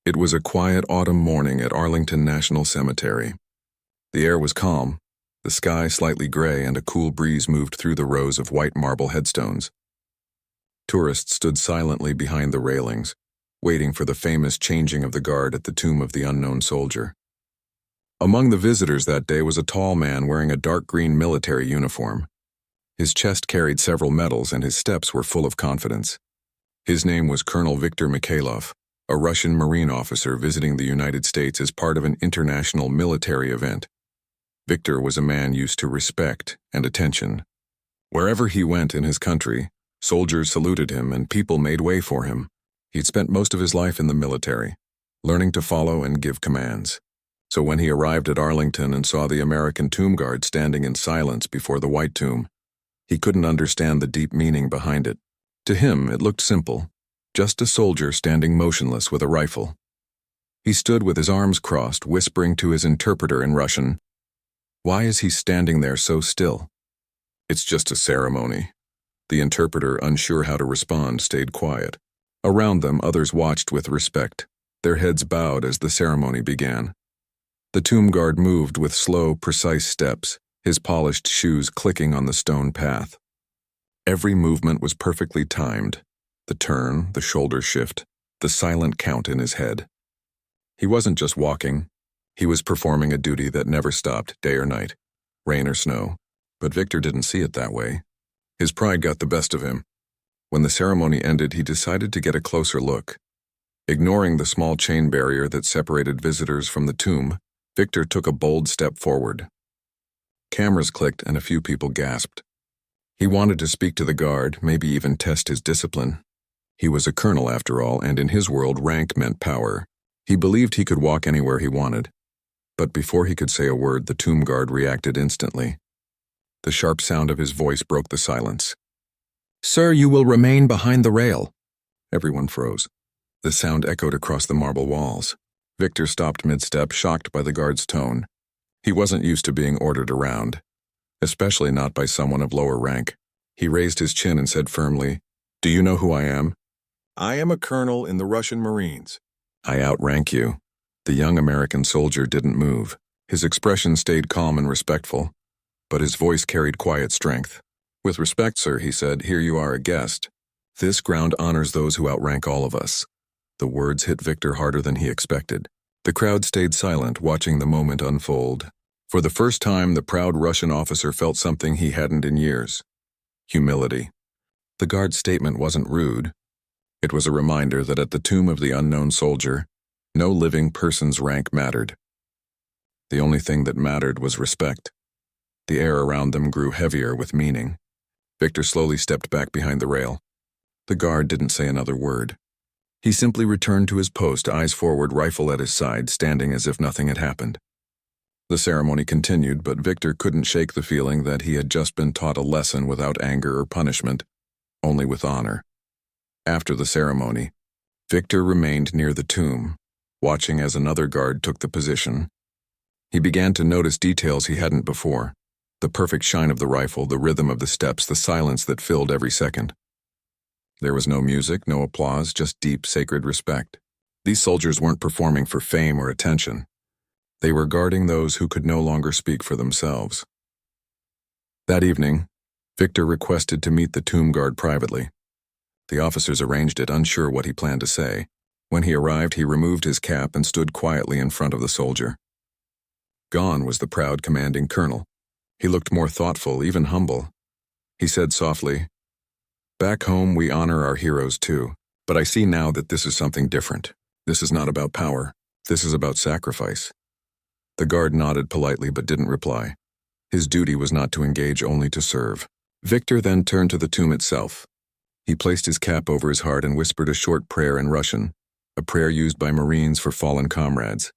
It was a quiet autumn morning at Arlington National Cemetery. The air was calm, the sky slightly gray, and a cool breeze moved through the rows of white marble headstones. Tourists stood silently behind the railings, waiting for the famous changing of the guard at the tomb of the unknown soldier. Among the visitors that day was a tall man wearing a dark green military uniform. His chest carried several medals and his steps were full of confidence. His name was Colonel Viktor Mikhailov, a Russian Marine officer visiting the United States as part of an international military event. Viktor was a man used to respect and attention. Wherever he went in his country, soldiers saluted him and people made way for him. He'd spent most of his life in the military, learning to follow and give commands. So when he arrived at Arlington and saw the American tomb guard standing in silence before the white tomb, he couldn't understand the deep meaning behind it. To him, it looked simple, just a soldier standing motionless with a rifle. He stood with his arms crossed, whispering to his interpreter in Russian, "Why is he standing there so still?" "It's just a ceremony." The interpreter, unsure how to respond, stayed quiet. Around them, others watched with respect, their heads bowed as the ceremony began. The tomb guard moved with slow, precise steps, his polished shoes clicking on the stone path. Every movement was perfectly timed, the turn, the shoulder shift, the silent count in his head. He wasn't just walking, he was performing a duty that never stopped, day or night, rain or snow. But Viktor didn't see it that way. His pride got the best of him. When the ceremony ended, he decided to get a closer look. Ignoring the small chain barrier that separated visitors from the tomb, Viktor took a bold step forward. Cameras clicked and a few people gasped. He wanted to speak to the guard, maybe even test his discipline. He was a colonel after all, and in his world, rank meant power. He believed he could walk anywhere he wanted. But before he could say a word, the tomb guard reacted instantly. The sharp sound of his voice broke the silence. "Sir, you will remain behind the rail." Everyone froze. The sound echoed across the marble walls. Viktor stopped mid-step, shocked by the guard's tone. He wasn't used to being ordered around, especially not by someone of lower rank. He raised his chin and said firmly, "Do you know who I am?" "I am a colonel in the Russian Marines." "I outrank you." The young American soldier didn't move. His expression stayed calm and respectful, but his voice carried quiet strength. "With respect, sir," he said, "here you are a guest. This ground honors those who outrank all of us." The words hit Viktor harder than he expected. The crowd stayed silent, watching the moment unfold. For the first time, the proud Russian officer felt something he hadn't in years: humility. The guard's statement wasn't rude. It was a reminder that at the tomb of the unknown soldier, no living person's rank mattered. The only thing that mattered was respect. The air around them grew heavier with meaning. Viktor slowly stepped back behind the rail. The guard didn't say another word. He simply returned to his post, eyes forward, rifle at his side, standing as if nothing had happened. The ceremony continued, but Viktor couldn't shake the feeling that he had just been taught a lesson without anger or punishment, only with honor. After the ceremony, Viktor remained near the tomb, watching as another guard took the position. He began to notice details he hadn't before: the perfect shine of the rifle, the rhythm of the steps, the silence that filled every second. There was no music, no applause, just deep, sacred respect. These soldiers weren't performing for fame or attention. They were guarding those who could no longer speak for themselves. That evening, Viktor requested to meet the tomb guard privately. The officers arranged it, unsure what he planned to say. When he arrived, he removed his cap and stood quietly in front of the soldier. Gone was the proud commanding colonel. He looked more thoughtful, even humble. He said softly, "Back home, we honor our heroes too, but I see now that this is something different. This is not about power. This is about sacrifice." The guard nodded politely but didn't reply. His duty was not to engage, only to serve. Viktor then turned to the tomb itself. He placed his cap over his heart and whispered a short prayer in Russian, a prayer used by Marines for fallen comrades.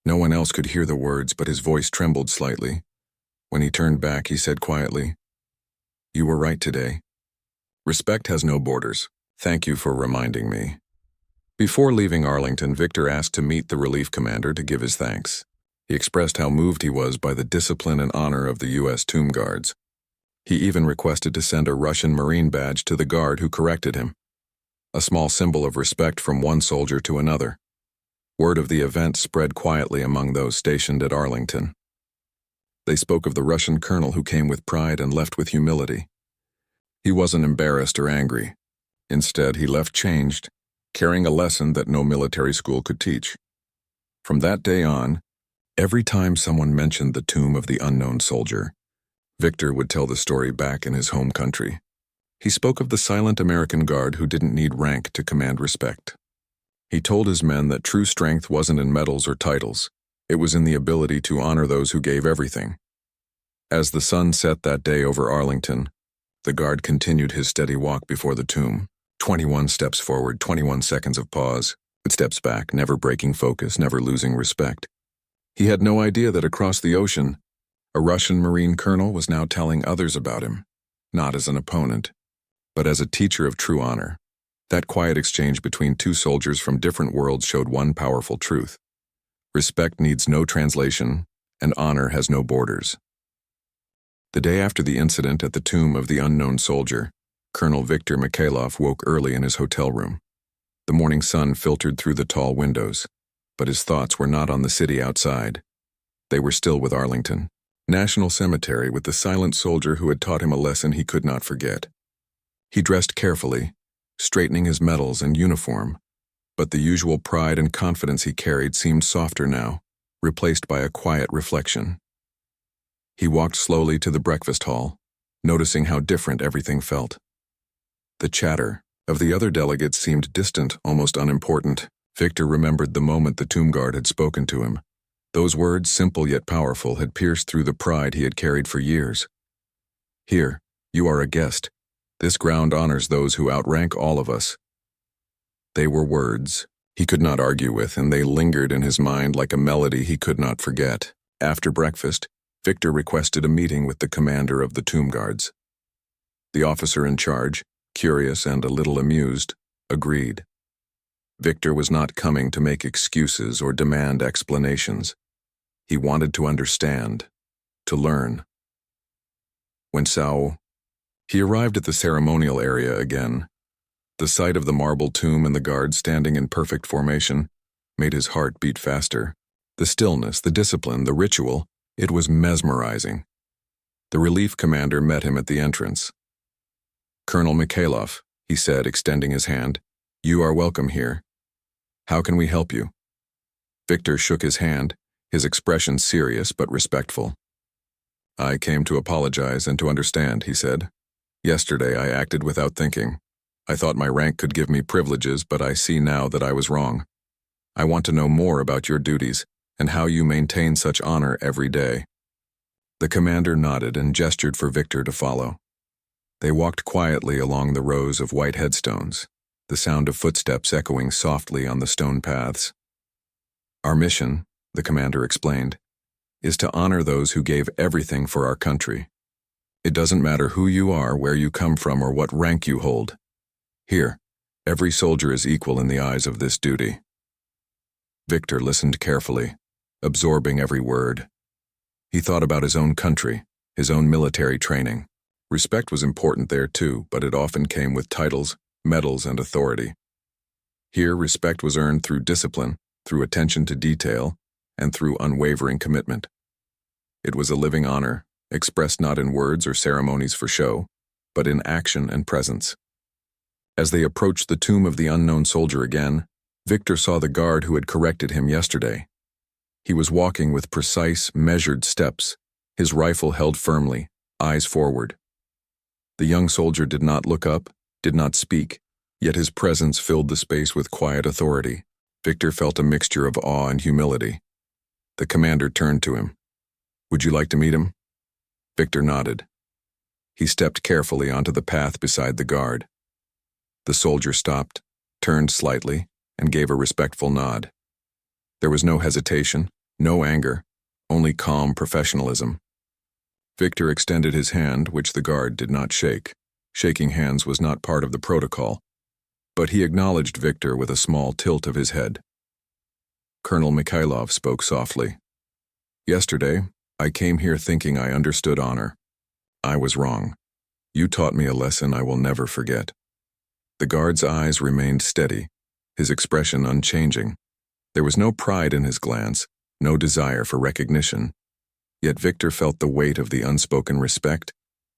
No one else could hear the words, but his voice trembled slightly. When he turned back, he said quietly, "You were right today. Respect has no borders. Thank you for reminding me." Before leaving Arlington, Viktor asked to meet the relief commander to give his thanks. He expressed how moved he was by the discipline and honor of the U.S. tomb guards. He even requested to send a Russian Marine badge to the guard who corrected him, a small symbol of respect from one soldier to another. Word of the event spread quietly among those stationed at Arlington. They spoke of the Russian colonel who came with pride and left with humility. He wasn't embarrassed or angry. Instead, he left changed, carrying a lesson that no military school could teach. From that day on, every time someone mentioned the tomb of the unknown soldier, Victor would tell the story back in his home country. He spoke of the silent American guard who didn't need rank to command respect. He told his men that true strength wasn't in medals or titles. It was in the ability to honor those who gave everything. As the sun set that day over Arlington, the guard continued his steady walk before the tomb. 21 steps forward, 21 seconds of pause, but steps back, never breaking focus, never losing respect. He had no idea that across the ocean, a Russian Marine colonel was now telling others about him, not as an opponent, but as a teacher of true honor. That quiet exchange between two soldiers from different worlds showed one powerful truth. Respect needs no translation, and honor has no borders. The day after the incident at the tomb of the unknown soldier, Colonel Viktor Mikhailov woke early in his hotel room. The morning sun filtered through the tall windows, but his thoughts were not on the city outside. They were still with Arlington, National Cemetery, with the silent soldier who had taught him a lesson he could not forget. He dressed carefully, straightening his medals and uniform, but the usual pride and confidence he carried seemed softer now, replaced by a quiet reflection. He walked slowly to the breakfast hall, noticing how different everything felt. The chatter of the other delegates seemed distant, almost unimportant. Victor remembered the moment the tomb guard had spoken to him. Those words, simple yet powerful, had pierced through the pride he had carried for years. Here, you are a guest. This ground honors those who outrank all of us. They were words he could not argue with, and they lingered in his mind like a melody he could not forget. After breakfast, Victor requested a meeting with the commander of the tomb guards. The officer in charge, curious and a little amused, agreed. Victor was not coming to make excuses or demand explanations. He wanted to understand, to learn. He arrived at the ceremonial area again. The sight of the marble tomb and the guards standing in perfect formation made his heart beat faster. The stillness, the discipline, the ritual, it was mesmerizing. The relief commander met him at the entrance. "Colonel Mikhailov," he said, extending his hand, "you are welcome here. How can we help you?" Victor shook his hand, his expression serious but respectful. "I came to apologize and to understand," he said. "Yesterday I acted without thinking. I thought my rank could give me privileges, but I see now that I was wrong. I want to know more about your duties and how you maintain such honor every day." The commander nodded and gestured for Victor to follow. They walked quietly along the rows of white headstones, the sound of footsteps echoing softly on the stone paths. "Our mission," the commander explained, "is to honor those who gave everything for our country. It doesn't matter who you are, where you come from, or what rank you hold. Here, every soldier is equal in the eyes of this duty." Victor listened carefully, absorbing every word. He thought about his own country, his own military training. Respect was important there too, but it often came with titles, medals, and authority. Here, respect was earned through discipline, through attention to detail, and through unwavering commitment. It was a living honor, expressed not in words or ceremonies for show, but in action and presence. As they approached the tomb of the unknown soldier again, Victor saw the guard who had corrected him yesterday. He was walking with precise, measured steps, his rifle held firmly, eyes forward. The young soldier did not look up, did not speak, yet his presence filled the space with quiet authority. Victor felt a mixture of awe and humility. The commander turned to him. "Would you like to meet him?" Victor nodded. He stepped carefully onto the path beside the guard. The soldier stopped, turned slightly, and gave a respectful nod. There was no hesitation, no anger, only calm professionalism. Victor extended his hand, which the guard did not shake. Shaking hands was not part of the protocol, but he acknowledged Victor with a small tilt of his head. Colonel Mikhailov spoke softly. "Yesterday, I came here thinking I understood honor. I was wrong. You taught me a lesson I will never forget." The guard's eyes remained steady, his expression unchanging. There was no pride in his glance, no desire for recognition. Yet Victor felt the weight of the unspoken respect,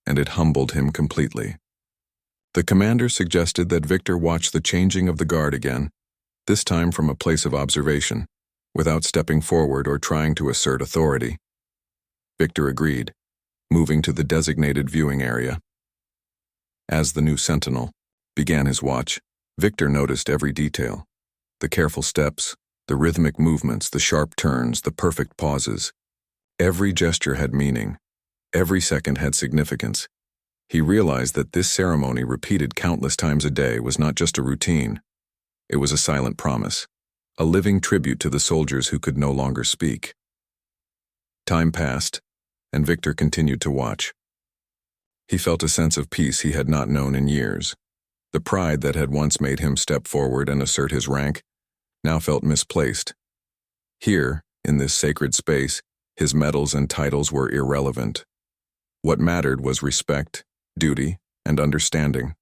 and it humbled him completely. The commander suggested that Victor watch the changing of the guard again, this time from a place of observation, without stepping forward or trying to assert authority. Victor agreed, moving to the designated viewing area. As the new sentinel began his watch, Victor noticed every detail: the careful steps, the rhythmic movements, the sharp turns, the perfect pauses. Every gesture had meaning. Every second had significance. He realized that this ceremony, repeated countless times a day, was not just a routine. It was a silent promise, a living tribute to the soldiers who could no longer speak. Time passed, and Victor continued to watch. He felt a sense of peace he had not known in years. The pride that had once made him step forward and assert his rank now felt misplaced. Here, in this sacred space, his medals and titles were irrelevant. What mattered was respect, duty, and understanding.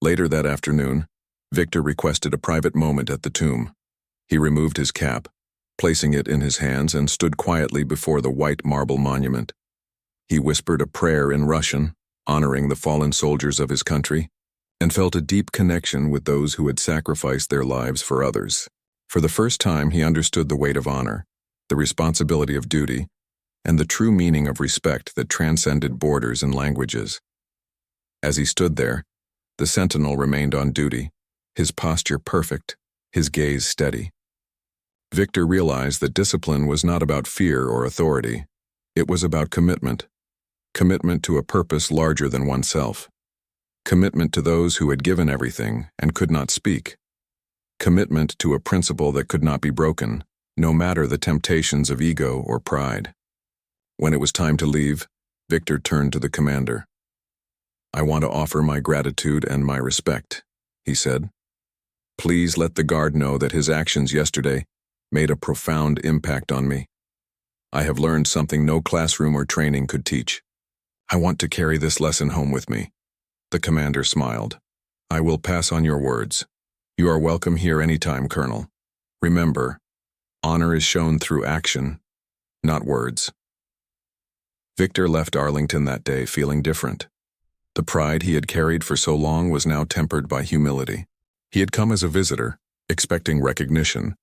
Later that afternoon, Victor requested a private moment at the tomb. He removed his cap, placing it in his hands, and stood quietly before the white marble monument. He whispered a prayer in Russian, honoring the fallen soldiers of his country, and felt a deep connection with those who had sacrificed their lives for others. For the first time, he understood the weight of honor, the responsibility of duty, and the true meaning of respect that transcended borders and languages. As he stood there, the sentinel remained on duty, his posture perfect, his gaze steady. Victor realized that discipline was not about fear or authority. It was about commitment. Commitment to a purpose larger than oneself. Commitment to those who had given everything and could not speak. Commitment to a principle that could not be broken, no matter the temptations of ego or pride. When it was time to leave, Victor turned to the commander. "I want to offer my gratitude and my respect," he said. "Please let the guard know that his actions yesterday made a profound impact on me. I have learned something no classroom or training could teach. I want to carry this lesson home with me." The commander smiled. "I will pass on your words. You are welcome here anytime, Colonel. Remember, honor is shown through action, not words." Victor left Arlington that day feeling different. The pride he had carried for so long was now tempered by humility. He had come as a visitor, expecting recognition,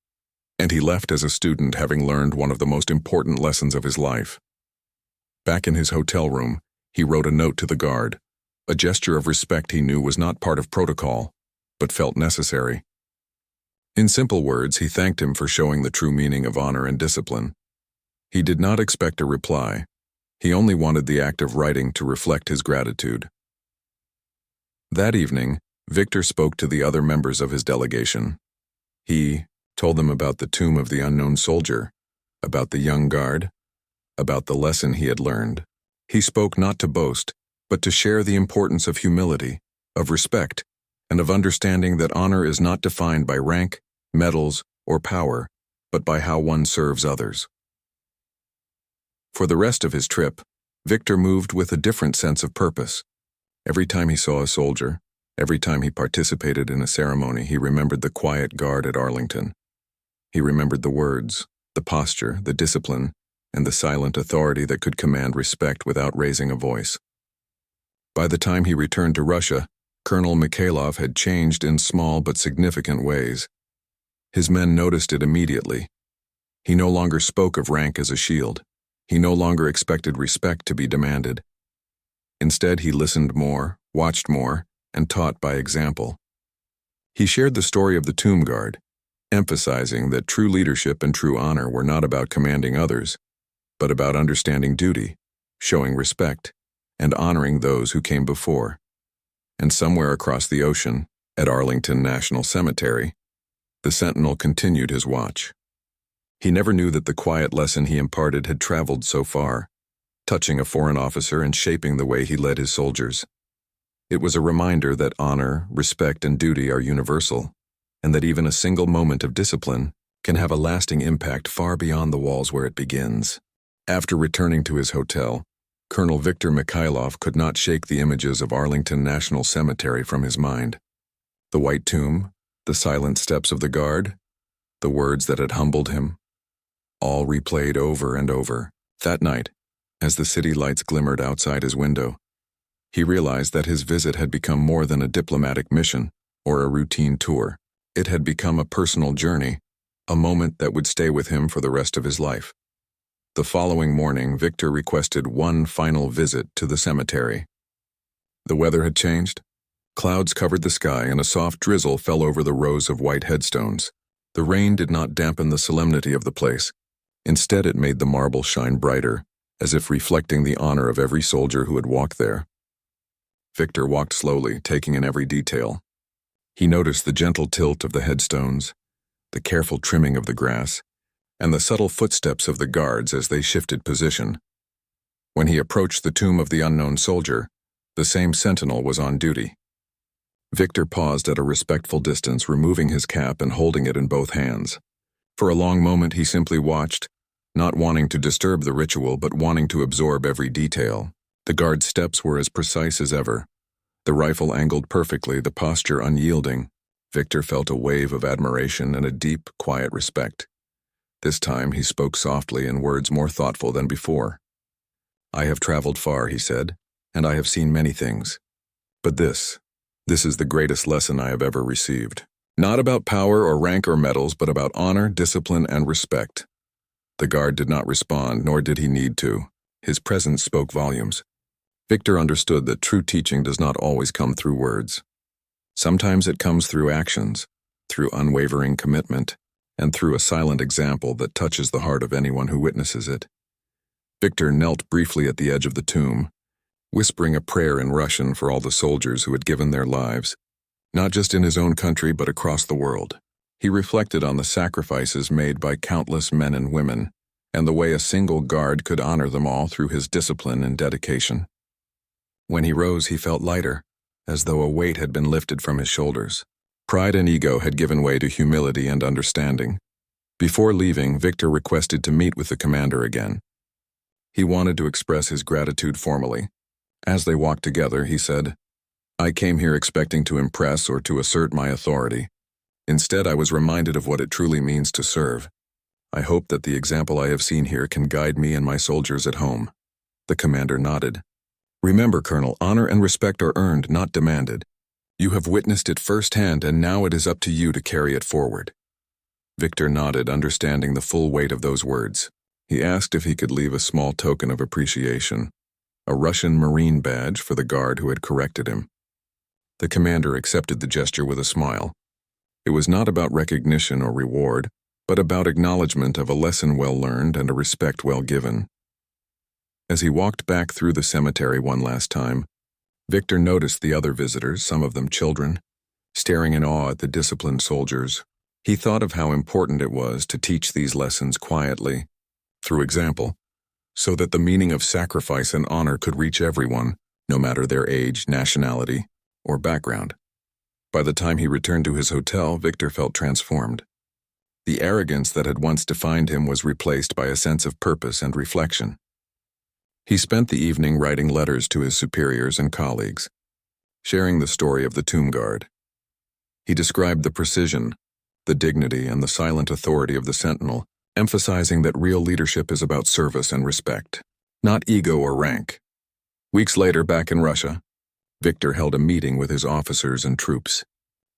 and he left as a student, having learned one of the most important lessons of his life. Back in his hotel room, he wrote a note to the guard, a gesture of respect he knew was not part of protocol, but felt necessary. In simple words, he thanked him for showing the true meaning of honor and discipline. He did not expect a reply. He only wanted the act of writing to reflect his gratitude. That evening, Victor spoke to the other members of his delegation. He told them about the tomb of the unknown soldier, about the young guard, about the lesson he had learned. He spoke not to boast, but to share the importance of humility, of respect, and of understanding that honor is not defined by rank, medals, or power, but by how one serves others. For the rest of his trip, Victor moved with a different sense of purpose. Every time he saw a soldier, every time he participated in a ceremony, he remembered the quiet guard at Arlington. He remembered the words, the posture, the discipline, and the silent authority that could command respect without raising a voice. By the time he returned to Russia, Colonel Mikhailov had changed in small but significant ways. His men noticed it immediately. He no longer spoke of rank as a shield. He no longer expected respect to be demanded. Instead, he listened more, watched more, and taught by example. He shared the story of the tomb guard, emphasizing that true leadership and true honor were not about commanding others, but about understanding duty, showing respect, and honoring those who came before. And somewhere across the ocean, at Arlington National Cemetery, the sentinel continued his watch. He never knew that the quiet lesson he imparted had traveled so far, touching a foreign officer and shaping the way he led his soldiers. It was a reminder that honor, respect, and duty are universal, and that even a single moment of discipline can have a lasting impact far beyond the walls where it begins. After returning to his hotel, Colonel Victor Mikhailov could not shake the images of Arlington National Cemetery from his mind. The white tomb, the silent steps of the guard, the words that had humbled him, all replayed over and over. That night, as the city lights glimmered outside his window, he realized that his visit had become more than a diplomatic mission or a routine tour. It had become a personal journey, a moment that would stay with him for the rest of his life. The following morning, Victor requested one final visit to the cemetery. The weather had changed. Clouds covered the sky and a soft drizzle fell over the rows of white headstones. The rain did not dampen the solemnity of the place. Instead, it made the marble shine brighter, as if reflecting the honor of every soldier who had walked there. Victor walked slowly, taking in every detail. He noticed the gentle tilt of the headstones, the careful trimming of the grass, and the subtle footsteps of the guards as they shifted position. When he approached the tomb of the unknown soldier, the same sentinel was on duty. Victor paused at a respectful distance, removing his cap and holding it in both hands. For a long moment he simply watched, not wanting to disturb the ritual but wanting to absorb every detail. The guard's steps were as precise as ever, the rifle angled perfectly, the posture unyielding. Victor felt a wave of admiration and a deep, quiet respect. This time he spoke softly in words more thoughtful than before. "I have traveled far," he said, "and I have seen many things. But this is the greatest lesson I have ever received. Not about power or rank or medals, but about honor, discipline, and respect." The guard did not respond, nor did he need to. His presence spoke volumes. Victor understood that true teaching does not always come through words. Sometimes it comes through actions, through unwavering commitment, and through a silent example that touches the heart of anyone who witnesses it. Victor knelt briefly at the edge of the tomb, whispering a prayer in Russian for all the soldiers who had given their lives, not just in his own country but across the world. He reflected on the sacrifices made by countless men and women, and the way a single guard could honor them all through his discipline and dedication. When he rose, he felt lighter, as though a weight had been lifted from his shoulders. Pride and ego had given way to humility and understanding. Before leaving, Victor requested to meet with the commander again. He wanted to express his gratitude formally. As they walked together, he said, "I came here expecting to impress or to assert my authority. Instead, I was reminded of what it truly means to serve. I hope that the example I have seen here can guide me and my soldiers at home." The commander nodded. "Remember, Colonel, honor and respect are earned, not demanded. You have witnessed it firsthand, and now it is up to you to carry it forward." Victor nodded, understanding the full weight of those words. He asked if he could leave a small token of appreciation, a Russian Marine badge for the guard who had corrected him. The commander accepted the gesture with a smile. It was not about recognition or reward, but about acknowledgement of a lesson well learned and a respect well given. As he walked back through the cemetery one last time, Victor noticed the other visitors, some of them children, staring in awe at the disciplined soldiers. He thought of how important it was to teach these lessons quietly, through example, so that the meaning of sacrifice and honor could reach everyone, no matter their age, nationality, or background. By the time he returned to his hotel, Victor felt transformed. The arrogance that had once defined him was replaced by a sense of purpose and reflection. He spent the evening writing letters to his superiors and colleagues, sharing the story of the tomb guard. He described the precision, the dignity, and the silent authority of the sentinel, emphasizing that real leadership is about service and respect, not ego or rank. Weeks later, back in Russia, Victor held a meeting with his officers and troops.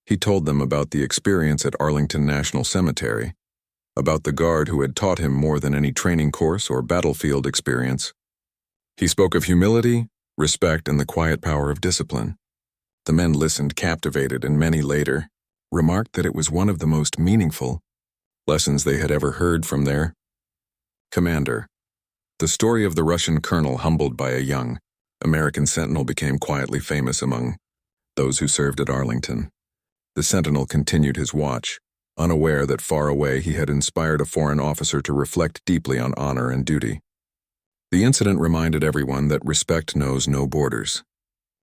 He told them about the experience at Arlington National Cemetery, about the guard who had taught him more than any training course or battlefield experience. He spoke of humility, respect, and the quiet power of discipline. The men listened captivated, and many later remarked that it was one of the most meaningful lessons they had ever heard from their commander. The story of the Russian colonel humbled by a young American sentinel became quietly famous among those who served at Arlington. The sentinel continued his watch, unaware that far away he had inspired a foreign officer to reflect deeply on honor and duty. The incident reminded everyone that respect knows no borders,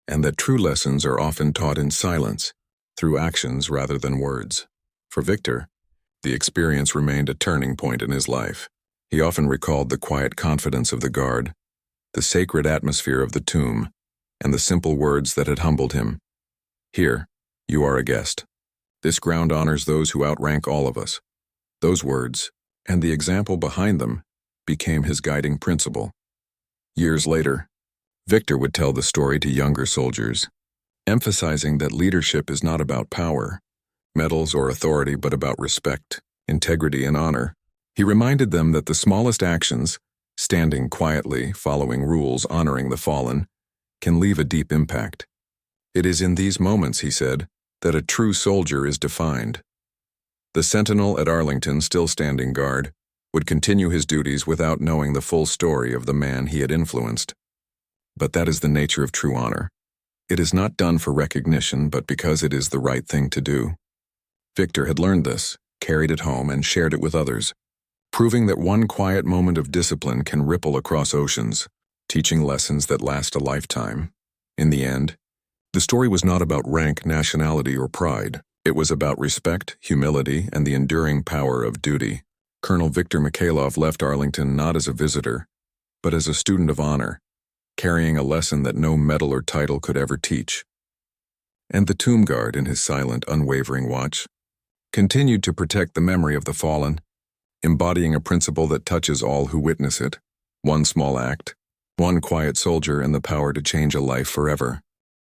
and that true lessons are often taught in silence, through actions rather than words. For Victor, the experience remained a turning point in his life. He often recalled the quiet confidence of the guard, the sacred atmosphere of the tomb, and the simple words that had humbled him. "Here, you are a guest. This ground honors those who outrank all of us." Those words, and the example behind them, became his guiding principle. Years later, Victor would tell the story to younger soldiers, emphasizing that leadership is not about power, medals, or authority, but about respect, integrity, and honor. He reminded them that the smallest actions, standing quietly, following rules, honoring the fallen, can leave a deep impact. It is in these moments, he said, that a true soldier is defined. The sentinel at Arlington, still standing guard, would continue his duties without knowing the full story of the man he had influenced. But that is the nature of true honor. It is not done for recognition, but because it is the right thing to do. Victor had learned this, carried it home, and shared it with others, proving that one quiet moment of discipline can ripple across oceans, teaching lessons that last a lifetime. In the end, the story was not about rank, nationality, or pride. It was about respect, humility, and the enduring power of duty. Colonel Victor Mikhailov left Arlington not as a visitor, but as a student of honor, carrying a lesson that no medal or title could ever teach. And the tomb guard, in his silent, unwavering watch, continued to protect the memory of the fallen, embodying a principle that touches all who witness it. One small act, one quiet soldier, and the power to change a life forever.